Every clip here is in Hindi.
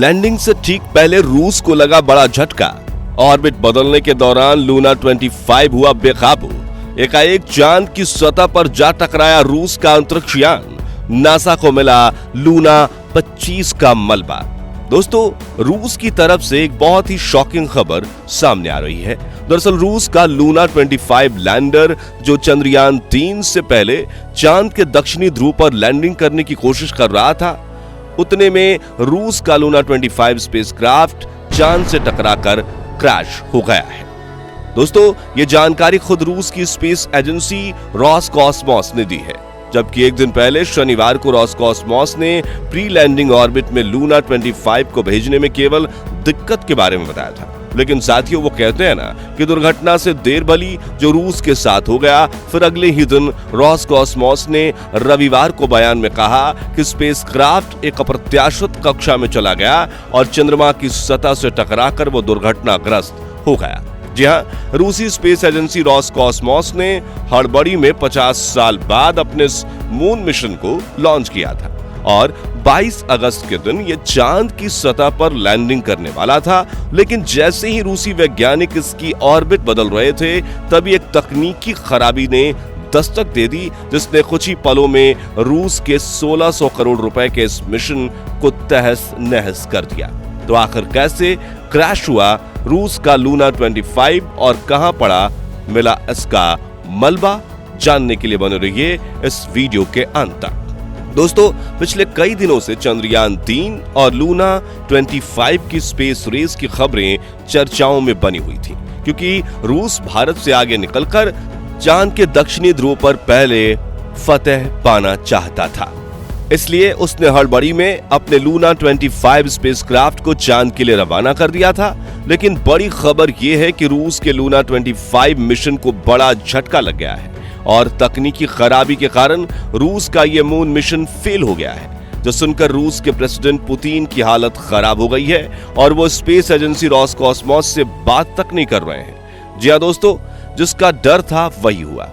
लैंडिंग से ठीक पहले रूस को लगा बड़ा झटका। ऑर्बिट बदलने के दौरान लूना 25 हुआ बेकाबू। एकाएक चांद की सतह पर जा टकराया रूस का अंतरिक्ष यान। नासा को मिला लूना 25 का मलबा। दोस्तों, रूस की तरफ से एक बहुत ही शॉकिंग खबर सामने आ रही है। दरअसल रूस का लूना 25 लैंडर, जो चंद्रयान 3 से पहले चांद के दक्षिणी ध्रुव पर लैंडिंग करने की कोशिश कर रहा था, उतने में रूस का लूना 25 स्पेसक्राफ्ट चांद से टकराकर क्रैश हो गया है। दोस्तों, ये जानकारी खुद रूस की स्पेस एजेंसी रोसकॉस्मोस ने दी है, जबकि एक दिन पहले शनिवार को रोसकॉस्मोस ने प्री लैंडिंग ऑर्बिट में लूना 25 को भेजने में केवल दिक्कत के बारे में बताया था। लेकिन साथियों, वो कहते हैं ना कि दुर्घटना से देर भली जो रूस के साथ हो गया। फिर अगले ही दिन रोसकॉस्मोस ने रविवार को बयान में कहा कि स्पेसक्राफ्ट एक अप्रत्याशित कक्षा में चला गया और चंद्रमा की सतह से टकराकर वो दुर्घटनाग्रस्त हो गया। जी हां, रूसी स्पेस एजेंसी रोसकॉस्मोस ने हड़बड़ी में 50 साल बाद अपने मून मिशन को लॉन्च किया था और 22 अगस्त के दिन ये चांद की सतह पर लैंडिंग करने वाला था। लेकिन जैसे ही रूसी वैज्ञानिक इसकी ऑर्बिट बदल रहे थे, तभी एक तकनीकी खराबी ने दस्तक दे दी, जिसने कुछ ही पलों में रूस के 1600 करोड़ रुपए के इस मिशन को तहस नहस कर दिया। तो आखिर कैसे क्रैश हुआ रूस का लूना 25 और कहां पड़ा मिला इसका मलबा? जानने के लिए बने रहिए इस वीडियो के अंत तक। दोस्तों, पिछले कई दिनों से चंद्रयान 3 और लूना 25 की स्पेस रेस की खबरें चर्चाओं में बनी हुई थी, क्योंकि रूस भारत से आगे निकलकर चांद के दक्षिणी ध्रुव पर पहले फतह पाना चाहता था। इसलिए उसने हड़बड़ी में अपने लूना 25 स्पेसक्राफ्ट को चांद के लिए रवाना कर दिया था। लेकिन बड़ी खबर यह है कि रूस के लूना 25 मिशन को बड़ा झटका लग गया है और तकनीकी खराबी के कारण रूस का यह मून मिशन फेल हो गया है, जो सुनकर रूस के प्रेसिडेंट पुतिन की हालत खराब हो गई है और वो स्पेस एजेंसी रोसकॉस्मोस से बात तक नहीं कर रहे हैं। जी हां दोस्तों, जिसका डर था वही हुआ,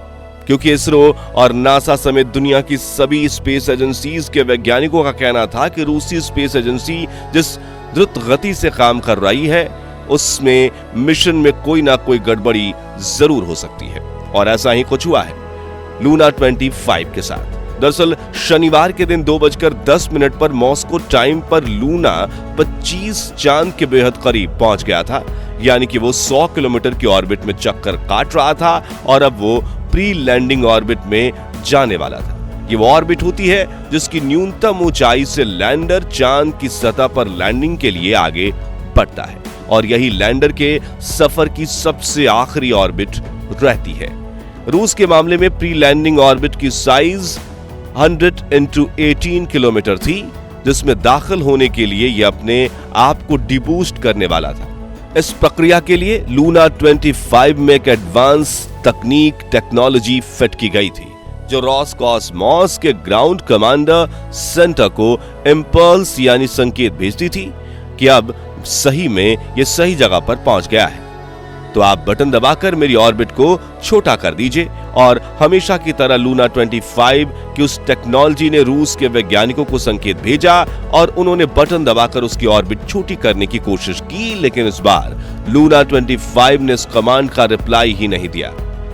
क्योंकि इसरो और नासा समेत दुनिया की सभी स्पेस एजेंसीज के वैज्ञानिकों का कहना था कि रूसी स्पेस एजेंसी जिस द्रुत गति से काम कर रही है, उसमें मिशन में कोई ना कोई गड़बड़ी जरूर हो सकती है। और ऐसा ही कुछ हुआ है लूना 25 के साथ। दरअसल शनिवार के दिन 2:10 पर मॉस्को टाइम पर लूना 25 चांद के बेहद करीब पहुंच गया था, यानी कि वो 100 किलोमीटर की ऑर्बिट में चक्कर काट रहा था और अब वो प्री लैंडिंग ऑर्बिट में जाने वाला था। ये वो ऑर्बिट होती है जिसकी न्यूनतम ऊंचाई से लैंडर चांद की सतह पर लैंडिंग के लिए आगे बढ़ता है और यही लैंडर के सफर की सबसे आखिरी ऑर्बिट रहती है। रूस के मामले में प्री लैंडिंग ऑर्बिट की साइज 100x18 किलोमीटर थी, जिसमें दाखिल होने के लिए यह अपने आप को डिबूस्ट करने वाला था। इस प्रक्रिया के लिए लूना 25 में एक एडवांस टेक्नोलॉजी फिट की गई थी, जो रोसकॉस्मोस के ग्राउंड कमांडर सेंटर को इंपल्स यानी संकेत भेजती थी कि अब सही में ये सही जगह पर पहुंच गया है। तो आप बटन दबाकर मेरी ऑर्बिट को छोटा कर दीजिए। और हमेशा की तरह लूना 25 की उस टेक्नोलॉजी ने रूस के वैज्ञानिकों को संकेत भेजा और उन्होंने बटन दबाकर उसकी ऑर्बिट छोटी करने की कोशिश की। लेकिन इस बार लूना 25 ने इस कमांड का रिप्लाई ही नहीं दिया,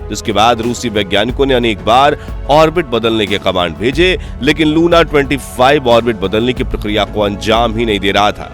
जिसके बाद रूसी वैज्ञानिकों ने अनेक बार ऑर्बिट बदलने के कमांड भेजे, लेकिन लूना 25 ऑर्बिट बदलने की प्रक्रिया को अंजाम ही नहीं दे रहा था।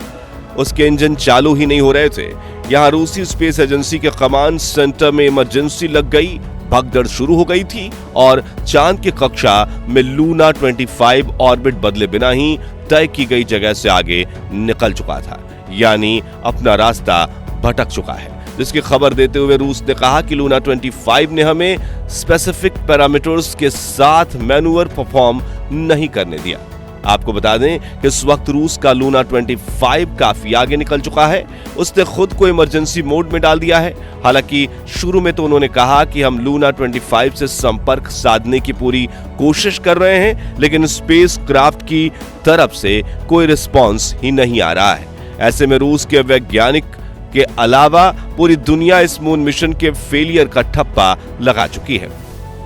उसके इंजन चालू ही नहीं हो रहे थे। यहां रूसी स्पेस एजेंसी के कमांड सेंटर में इमरजेंसी लग गई, भगदड़ शुरू हो गई थी और चांद की कक्षा में लूना 25 ऑर्बिट बदले बिना ही तय की गई जगह से आगे निकल चुका था, यानी अपना रास्ता भटक चुका है। जिसकी खबर देते हुए रूस ने कहा कि लूना 25 ने हमें स्पेसिफिक पैरामीटर्स के साथ मैन्यूवर परफॉर्म नहीं करने दिया। आपको बता दें कि इस वक्त रूस का लूना 25 काफी आगे निकल चुका है। उसने खुद को इमरजेंसी मोड में डाल दिया है। हालांकि शुरू में तो उन्होंने कहा कि हम लूना 25 से संपर्क साधने की पूरी कोशिश कर रहे हैं, लेकिन स्पेस क्राफ्ट की तरफ से कोई रिस्पॉन्स ही नहीं आ रहा है। ऐसे में रूस के वैज्ञानिक के अलावा पूरी दुनिया इस मून मिशन के फेलियर का ठप्पा लगा चुकी है।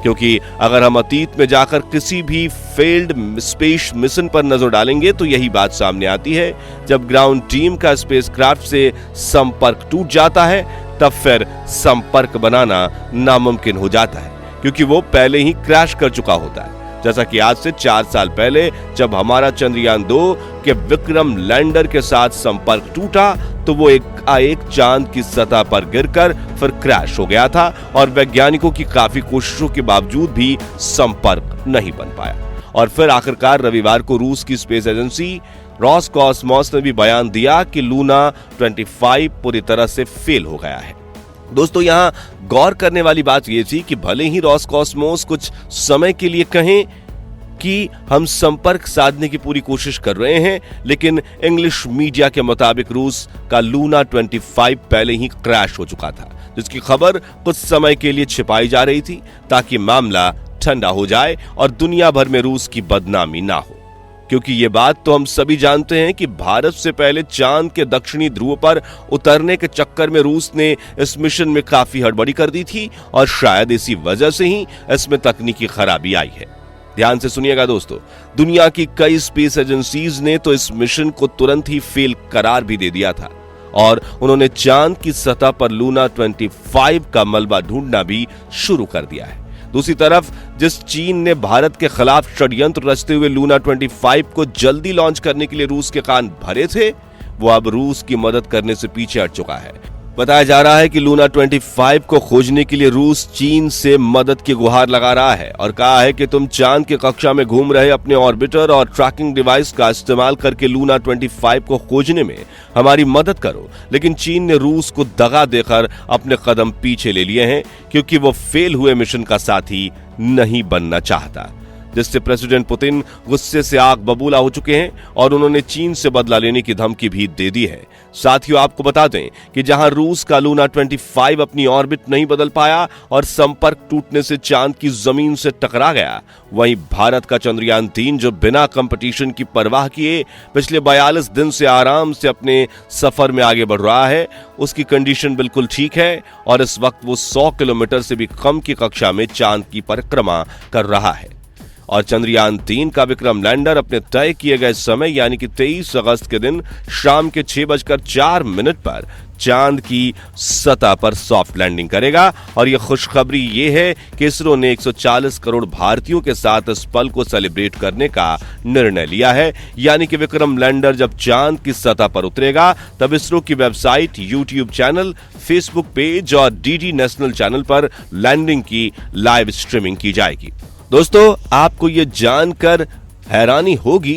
क्योंकि अगर हम अतीत में जाकर किसी भी फेल्ड स्पेस मिशन पर नजर डालेंगे तो यही बात सामने आती है। जब ग्राउंड टीम का स्पेसक्राफ्ट से संपर्क टूट जाता है तब फिर संपर्क बनाना नामुमकिन हो जाता है, क्योंकि वो पहले ही क्रैश कर चुका होता है। जैसा कि आज से 4 साल पहले जब हमारा चंद्रयान 2 के विक्रम लैंडर के साथ संपर्क टूटा तो वो एक चांद की सतह पर गिरकर फिर क्रैश हो गया था और वैज्ञानिकों की काफी कोशिशों के बावजूद भी संपर्क नहीं बन पाया। और फिर आखिरकार रविवार को रूस की स्पेस एजेंसी रोसकॉस्मोस ने भी बयान दिया कि लूना 25 पूरी तरह से फेल हो गया है। दोस्तों, यहाँ गौर करने वाली बात यह थी कि भले ही रोसकॉस्मोस कुछ समय के लिए कहें कि हम संपर्क साधने की पूरी कोशिश कर रहे हैं, लेकिन इंग्लिश मीडिया के मुताबिक रूस का लूना 25 पहले ही क्रैश हो चुका था, जिसकी खबर कुछ समय के लिए छिपाई जा रही थी ताकि मामला ठंडा हो जाए और दुनिया भर में रूस की बदनामी ना हो। क्योंकि ये बात तो हम सभी जानते हैं कि भारत से पहले चांद के दक्षिणी ध्रुव पर उतरने के चक्कर में रूस ने इस मिशन में काफी हड़बड़ी कर दी थी और शायद इसी वजह से ही इसमें तकनीकी खराबी आई है। ध्यान से सुनिएगा दोस्तों, दुनिया की कई स्पेस एजेंसीज ने तो इस मिशन को तुरंत ही फेल करार भी दे दिया था और उन्होंने चांद की सतह पर लूना 25 का मलबा ढूंढना भी शुरू कर दिया है। दूसरी तरफ जिस चीन ने भारत के खिलाफ षड्यंत्र रचते हुए लूना 25 को जल्दी लॉन्च करने के लिए रूस के कान भरे थे, वो अब रूस की मदद करने से पीछे हट चुका है। बताया जा रहा है कि लूना 25 को खोजने के लिए रूस चीन से मदद की गुहार लगा रहा है और कहा है कि तुम चांद की कक्षा में घूम रहे अपने ऑर्बिटर और ट्रैकिंग डिवाइस का इस्तेमाल करके लूना 25 को खोजने में हमारी मदद करो। लेकिन चीन ने रूस को दगा देकर अपने कदम पीछे ले लिए हैं, क्योंकि वो फेल हुए मिशन का साथी नहीं बनना चाहता, जिससे प्रेसिडेंट पुतिन गुस्से से आग बबूला हो चुके हैं और उन्होंने चीन से बदला लेने की धमकी भी दे दी है। साथियों, आपको बता दें कि जहां रूस का लूना 25 अपनी ऑर्बिट नहीं बदल पाया और संपर्क टूटने से चांद की जमीन से टकरा गया, वहीं भारत का चंद्रयान 3 जो बिना कंपटीशन की परवाह किए पिछले 42 दिन से आराम से अपने सफर में आगे बढ़ रहा है, उसकी कंडीशन बिल्कुल ठीक है और इस वक्त वो 100 किलोमीटर से भी कम की कक्षा में चांद की परिक्रमा कर रहा है। और चंद्रयान 3 का विक्रम लैंडर अपने तय किए गए समय यानी कि 23 अगस्त के दिन शाम के 6:04 पर चांद की सतह पर सॉफ्ट लैंडिंग करेगा। और यह खुशखबरी ये है कि इसरो ने 140 करोड़ भारतीयों के साथ इस पल को सेलिब्रेट करने का निर्णय लिया है। यानी कि विक्रम लैंडर जब चांद की सतह पर उतरेगा तब इसरो की website, YouTube channel, Facebook page और डीडी नेशनल चैनल पर लैंडिंग की लाइव स्ट्रीमिंग की जाएगी। दोस्तों, आपको ये जानकर हैरानी होगी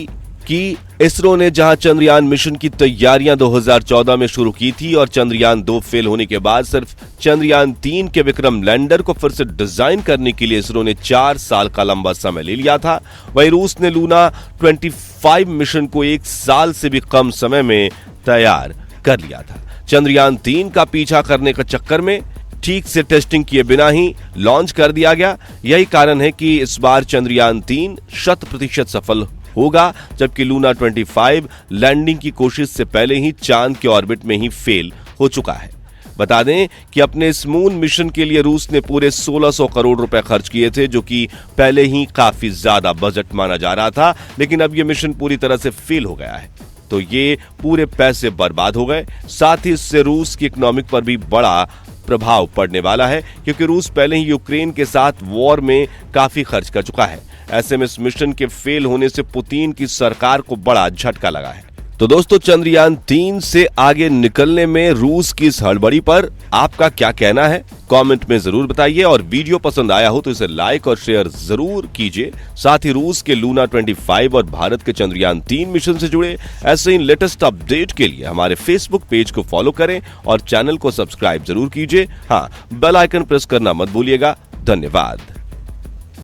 कि इसरो ने जहां चंद्रयान मिशन की तैयारियां 2014 में शुरू की थी और चंद्रयान 2 फेल होने के बाद सिर्फ चंद्रयान 3 के विक्रम लैंडर को फिर से डिजाइन करने के लिए इसरो ने 4 साल का लंबा समय ले लिया था, वहीं रूस ने लूना 25 मिशन को 1 साल से भी कम समय में तैयार कर लिया था। चंद्रयान 3 का पीछा करने के चक्कर में ठीक से टेस्टिंग किए बिना ही लॉन्च कर दिया गया। यही कारण है कि इस बार चंद्रयान 3 100% सफल होगा, जबकि लूना 25 लैंडिंग की कोशिश से पहले ही चांद के ऑर्बिट में ही फेल हो चुका है। बता दें कि अपने इस मून मिशन के लिए रूस ने पूरे 1600 करोड़ रुपए खर्च किए थे, जो कि पहले ही काफी ज्यादा बजट माना जा रहा था, लेकिन अब यह मिशन पूरी तरह से फेल हो गया है, तो ये पूरे पैसे बर्बाद हो गए। साथ ही इससे रूस की इकोनॉमिक पर भी बड़ा प्रभाव पड़ने वाला है, क्योंकि रूस पहले ही यूक्रेन के साथ वॉर में काफी खर्च कर चुका है। ऐसे में इस मिशन के फेल होने से पुतिन की सरकार को बड़ा झटका लगा है। तो दोस्तों, चंद्रयान 3 से आगे निकलने में रूस की इस हड़बड़ी पर आपका क्या कहना है, कमेंट में जरूर बताइए। और वीडियो पसंद आया हो तो इसे लाइक और शेयर जरूर कीजिए। साथ ही रूस के लूना 25 और भारत के चंद्रयान 3 मिशन से जुड़े ऐसे ही लेटेस्ट अपडेट के लिए हमारे फेसबुक पेज को फॉलो करें और चैनल को सब्सक्राइब जरूर कीजिए। हाँ, बेल आइकन प्रेस करना मत भूलिएगा। धन्यवाद।